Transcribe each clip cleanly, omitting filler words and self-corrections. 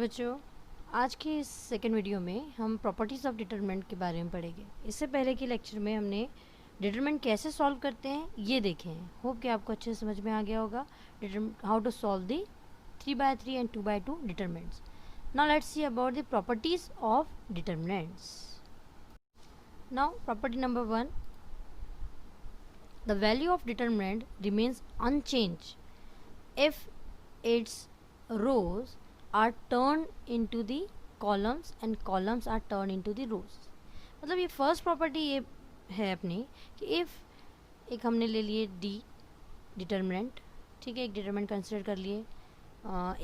बच्चों, आज के इस सेकंड वीडियो में हम प्रॉपर्टीज़ ऑफ डिटरमिनेंट के बारे में पढ़ेंगे। इससे पहले के लेक्चर में हमने डिटरमिनेंट कैसे सॉल्व करते हैं ये देखे हैं। होप कि आपको अच्छे से समझ में आ गया होगा how to solve the 3/3 and 2/2 determinants. Now let's see about the properties of determinants. Now property number 1, the value of determinant remains unchanged if its rows are turned into the columns and columns are turned into the rows। मतलब ये first property ये है अपनी कि if एक हमने ले लिए डी डिटरमिनेंट, ठीक है, एक डिटरमिनेंट कंसिडर कर लिए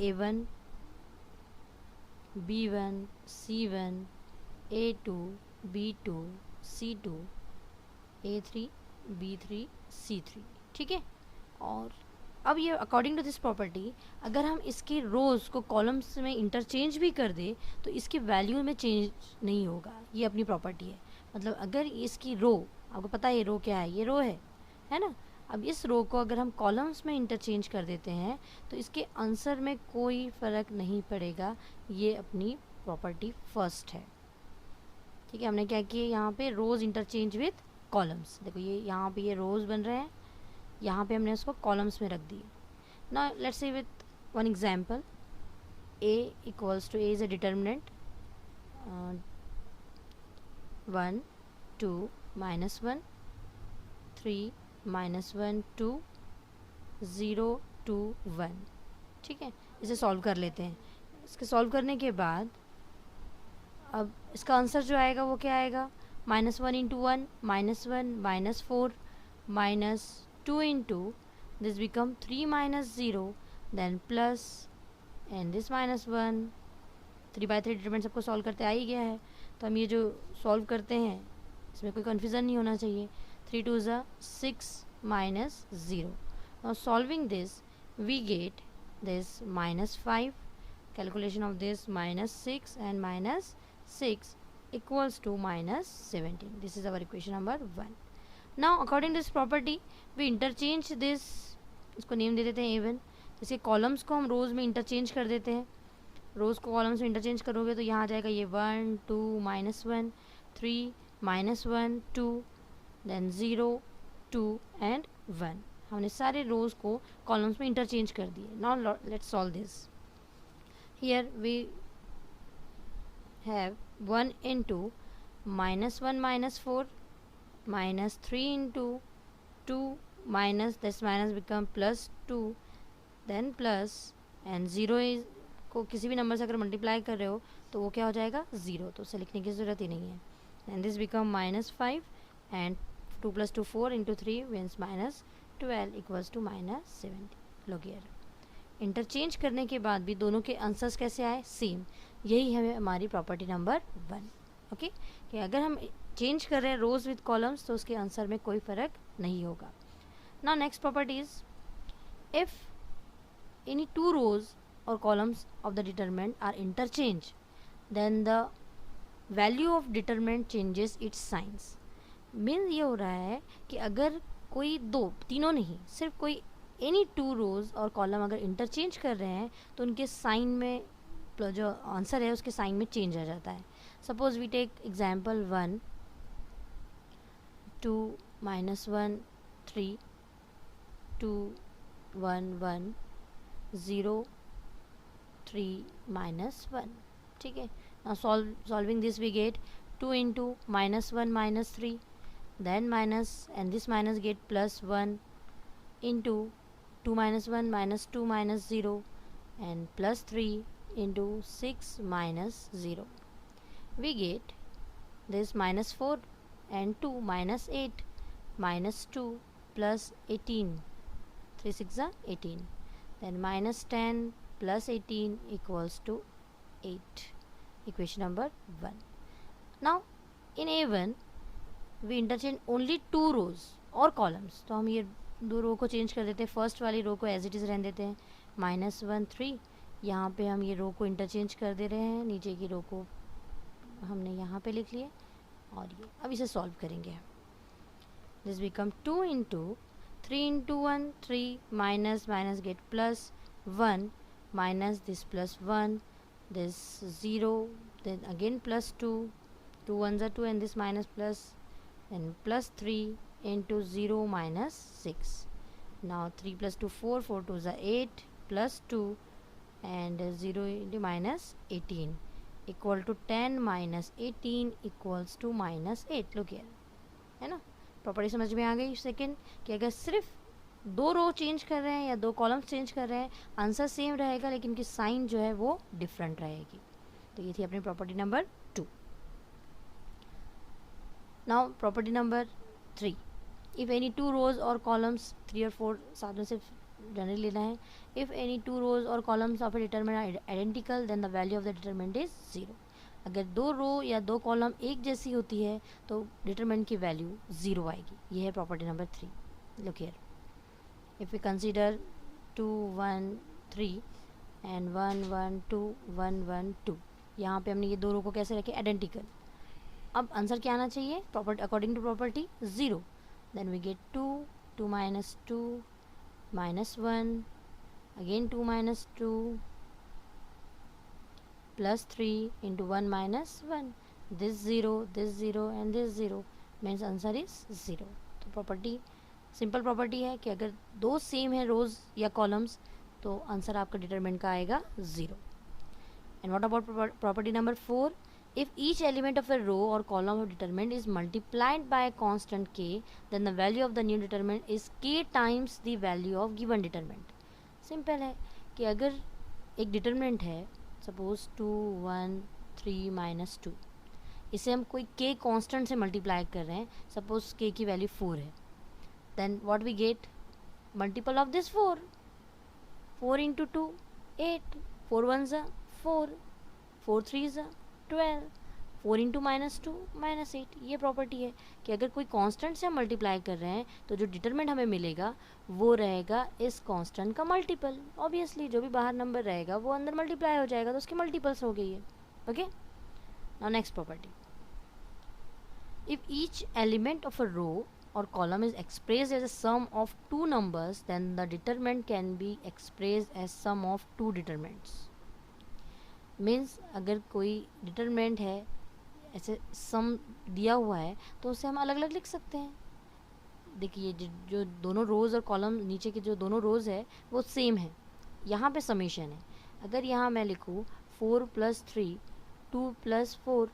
A1 B1 C1 A2 B2 C2 A3 B3 C3, ठीक है। और अब ये अकॉर्डिंग टू दिस प्रॉपर्टी अगर हम इसके रोज़ को कॉलम्स में इंटरचेंज भी कर दे तो इसकी वैल्यू में चेंज नहीं होगा। ये अपनी प्रॉपर्टी है। मतलब अगर इसकी रो, आपको पता है ये रो क्या है, ये रो है ना। अब इस रो को अगर हम कॉलम्स में इंटरचेंज कर देते हैं तो इसके आंसर में कोई फ़र्क नहीं पड़ेगा। ये अपनी प्रॉपर्टी फर्स्ट है, ठीक है। हमने क्या किया, यहाँ पे रोज़ इंटरचेंज विथ कॉलम्स। देखो ये यहाँ पे ये रोज़ बन रहे हैं, यहाँ पे हमने उसको कॉलम्स में रख दिए। Now let's see with one example, a equals to a is a determinant 1 2 -1 3 -1 2 0 2 1, ठीक है। इसे सॉल्व कर लेते हैं। इसके सॉल्व करने के बाद अब इसका आंसर जो आएगा वो क्या आएगा, -1 into 1 -1 -4 -2 into this become 3 minus 0 then plus and this -1। 3/3 determinant सबको सॉल्व करते आ ही गया है, तो हम ये जो सॉल्व करते हैं इसमें कोई कन्फ्यूज़न नहीं होना चाहिए। 3 2 6 -0। Now solving this we get this -5, calculation of this -6 and -6 equals to -17। This is our equation number 1। Now according this property we interchange this, इसको नेम दे देते हैं A1। इसके कॉलम्स को हम रोज़ में इंटरचेंज कर देते हैं। रोज़ को कॉलम्स में इंटरचेंज करोगे तो यहाँ आ जाएगा ये 1 2 -1 3 -1 2 देन 0 2 एंड 1। हमने सारे रोज़ को कॉलम्स में इंटरचेंज कर दिए। Now let's solve this. Here we have 1 into -1 -4 -3 into 2 minus this minus become +2 then plus and 0 is को किसी भी नंबर से अगर मल्टीप्लाई कर रहे हो तो वो क्या हो जाएगा 0, तो उसे लिखने की ज़रूरत ही नहीं है। And this become -5 and 2 + 2 4 into 3 means -12 equals to -70। लोग यार इंटरचेंज करने के बाद भी दोनों के आंसर्स कैसे आए, सेम। यही है हमारी प्रॉपर्टी नंबर 1, ओके, कि अगर हम चेंज कर रहे हैं रोज़ विथ कॉलम्स तो उसके आंसर में कोई फ़र्क नहीं होगा। Now next property is if any 2 rows or columns of the determinant are interchanged then the value of determinant changes its signs। Means ये हो रहा है कि अगर कोई दो, तीनों नहीं, सिर्फ कोई एनी 2 rows और कॉलम अगर इंटरचेंज कर रहे हैं तो उनके साइन में जो आंसर है उसके साइन में चेंज आ जाता है। सपोज वी टेक एग्जाम्पल 1 2 -1 3 2 1 1 0 3 -1, ठीक है। now solving this we get 2 into -1 -3 then minus and this minus get +1 into 2 -1 -2 -0 and +3 into 6 -0 we get this -4 and 2 -8 -2 plus 18, 3 6 18, then -10 plus 18 equals to 8, equation number 1। now in A1 we interchange only 2 rows और columns, तो हम ये 2 रो को change कर देते हैं। First वाली रो को एज इट इज़ रहने देते हैं -1 3, यहाँ पे हम ये रो को इंटरचेंज कर दे रहे हैं, नीचे की रो को हमने यहाँ पे लिख लिए और ये अब इसे सॉल्व करेंगे। This become 2 into 3 into 1 3 minus get plus 1 minus this plus 1 this 0, then again plus 2, 2 ones are 2 and this minus plus, then plus 3 into 0 minus 6. Now 3 plus 2 4, 4 2s are 8 plus 2 and 0 into minus 18 equal to 10 minus 18 equals to minus 8. Look here, है ना. Property समझ में आ गई. Second कि अगर सिर्फ दो रो change कर रहे हैं या दो कॉलम्स चेंज कर रहे हैं, आंसर सेम रहेगा लेकिन की साइन जो है वो डिफरेंट रहेगी. तो ये थी अपनी property number 2. Now property number 3. If any two rows or columns, 3 और 4 साथ में सिर्फ जनरली लेना है. If any two rows or columns of a determinant are identical then the value of the determinant is 0. अगर दो रो या दो कॉलम एक जैसी होती है तो डिटरमिनेंट की वैल्यू 0 आएगी. ये है property number 3. Look here, if we consider 2 1 3 and 1 1 2 1 1 2, यहाँ पे हमने ये दो रो को कैसे रखे, आइडेंटिकल. अब आंसर क्या आना चाहिए, property according to property 0. Then we get 2 2 minus 2 minus 1, again 2 minus 2 plus 3 into 1 minus 1. This 0 and this 0 means answer is 0. तो प्रॉपर्टी सिंपल प्रॉपर्टी है कि अगर दो सेम है रोज या कॉलम्स तो आंसर आपका डिटरमिनेंट का आएगा 0. And what about property number 4. If each element of a row or column of determinant is multiplied by a constant k, then the value of the new determinant is k times the value of given determinant. Simple है कि अगर एक determinant है, suppose 2 1 3 minus 2, इसे हम कोई k constant से multiply कर रहे हैं, सपोज k की वैल्यू 4 है, then what we get, multiple of this 4. 4 into 2 8, 4 1s are 4, 4 3s are 12, 4 into minus 2 minus 8. ये प्रॉपर्टी है कि अगर कोई कांस्टेंट से हम मल्टीप्लाई कर रहे हैं तो जो डिटरमिनेंट हमें मिलेगा वो रहेगा इस कांस्टेंट का मल्टीपल. ऑब्वियसली जो भी बाहर नंबर रहेगा वो अंदर मल्टीप्लाई हो जाएगा, तो उसके मल्टीपल्स हो गई है. Okay, now next property. If each element of a row or column is expressed as a sum of two numbers, then the determinant can be expressed as sum of two determinants. Means अगर कोई determinant है, ऐसे सम दिया हुआ है तो उसे हम अलग अलग लिख सकते हैं. देखिए जो दोनों रोज़ और कॉलम नीचे के जो दोनों रोज़ है वो सेम है, यहाँ पे समेशन है. अगर यहाँ मैं लिखूँ 4 + 3 2 + 4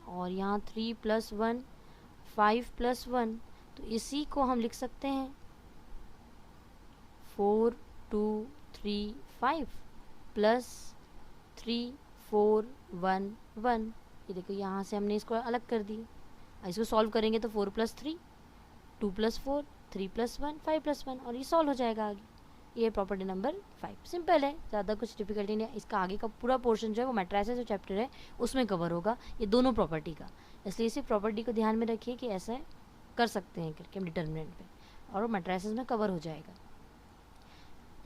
और यहाँ 3 + 1 5 + 1, तो इसी को हम लिख सकते हैं 4 2 3 5 प्लस 3 4 1 1. ये देखो यहाँ से हमने इसको अलग कर दी. इसको सॉल्व करेंगे तो 4 + 3 2 + 4 3 + 1 5 + 1 और ये सॉल्व हो जाएगा आगे. ये प्रॉपर्टी नंबर 5. सिंपल है, ज़्यादा कुछ डिफिकल्टी नहीं है. इसका आगे का पूरा पोर्शन जो है वो मैट्रिसेस जो चैप्टर है उसमें कवर होगा, ये दोनों प्रॉपर्टी का. इसलिए इसी प्रॉपर्टी को ध्यान में रखिए कि ऐसा कर सकते हैं करके हम डिटरमिनेंट पे, और वो मैट्रिसेस में कवर हो जाएगा.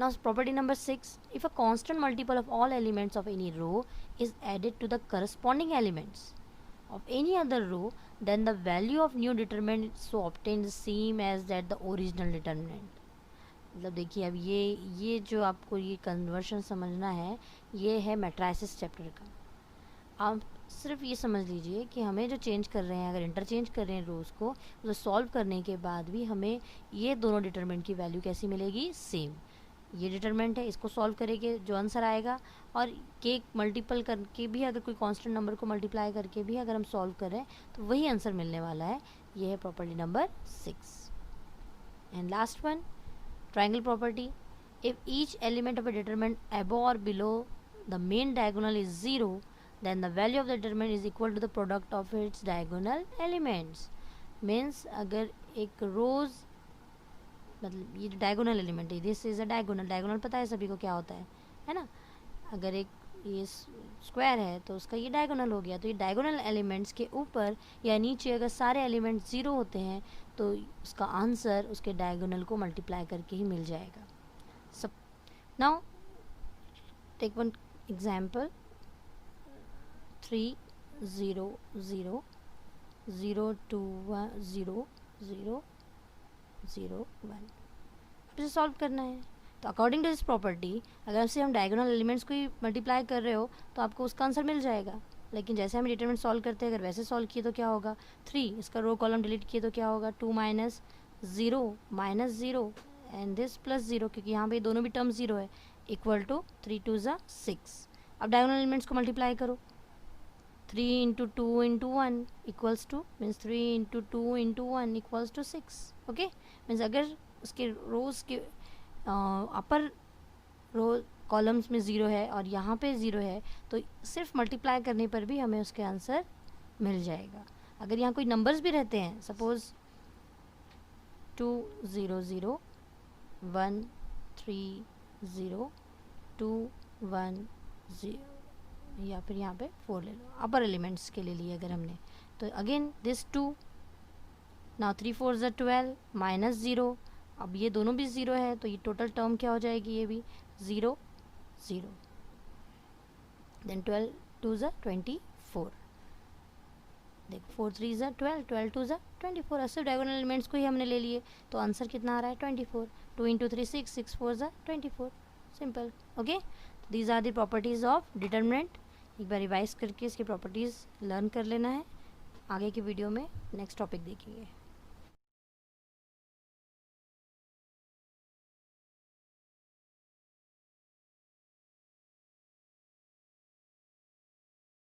Now property number 6. If a constant multiple of all elements of any row is added to the corresponding elements of any other row, then the value of new determinant is so obtained the same as that the original determinant. मतलब देखिए अब ये जो आपको ये conversion समझना है, ये है मैट्रिसेस चैप्टर का. आप सिर्फ ये समझ लीजिए कि हमें जो चेंज कर रहे हैं, अगर इंटरचेंज कर रहे हैं रोज़ को, तो सॉल्व करने के बाद भी हमें ये दोनों डिटरमिनेंट की वैल्यू कैसी मिलेगी, सेम. ये डिटरमिनेंट है, इसको सॉल्व करेंगे जो आंसर आएगा, और के मल्टीपल करके भी अगर कोई कांस्टेंट नंबर को मल्टीप्लाई करके भी अगर हम सॉल्व करें तो वही आंसर मिलने वाला है. ये है property number 6. And last one, triangle property. If each element of a determinant above or below the main diagonal is 0, then the value of the determinant is equal to the product of its diagonal elements. Means अगर एक रोज़, मतलब ये diagonal element है, this is a diagonal पता है सभी को क्या होता है ना. अगर एक ये स्क्वायर है तो उसका ये डायगोनल हो गया. तो ये डायगोनल एलिमेंट्स के ऊपर या नीचे अगर सारे एलिमेंट्स 0 होते हैं तो उसका आंसर उसके डायगोनल को मल्टीप्लाई करके ही मिल जाएगा. सब नाउ टेक वन एग्जाम्पल. 3 0 0 0 2 1 0 0 0 1. अब इसे सॉल्व करना है. तो अकॉर्डिंग टू दिस प्रॉपर्टी अगर से हम डायगोनल एलिमेंट्स को ही मल्टीप्लाई कर रहे हो तो आपको उसका आंसर मिल जाएगा। लेकिन जैसे हम डिटरमिनेंट सॉल्व करते हैं, अगर वैसे सॉल्व किए तो क्या होगा, 3 इसका रो कॉलम डिलीट किए तो क्या होगा, 2 minus zero and this plus zero, क्योंकि यहाँ पे दोनों भी टर्म ज़ीरो है, इक्वल टू 3 2 ज़ा 6। अब डायगोनल एलिमेंट्स को मल्टीप्लाई करो, 3 into 2 into 1 equals to means 3 into 2 into 1 equals to 6। Okay, means अगर उसके रोज के अपर रो कॉलम्स में ज़ीरो है और यहाँ पे ज़ीरो है तो सिर्फ मल्टीप्लाई करने पर भी हमें उसके आंसर मिल जाएगा। अगर यहाँ कोई नंबर्स भी रहते हैं, सपोज़ 2 0 0 1 3 0 2 1 0, या फिर यहाँ पे 4 ले लो, अपर एलिमेंट्स के लिए लिए अगर हमने, तो अगेन दिस 2, नाउ 3 4 ज़ा 12 माइनस ज़ीरो, अब ये दोनों भी ज़ीरो है तो ये टोटल टर्म क्या हो जाएगी, ये भी 0 0, देन 12 2 ज़ा 24, देखो 4 3 ज़ा 12 12 2 ज़ा 24, ऐसे डायगोनल एलिमेंट्स को ही हमने ले लिए तो आंसर कितना आ रहा है 24, 2 इंटू 3 6 6 4 ज़ा 24, simple. Okay, these are the properties of determinant. एक बार रिवाइज करके इसकी प्रॉपर्टीज़ लर्न कर लेना है, आगे की वीडियो में नेक्स्ट टॉपिक देखेंगे।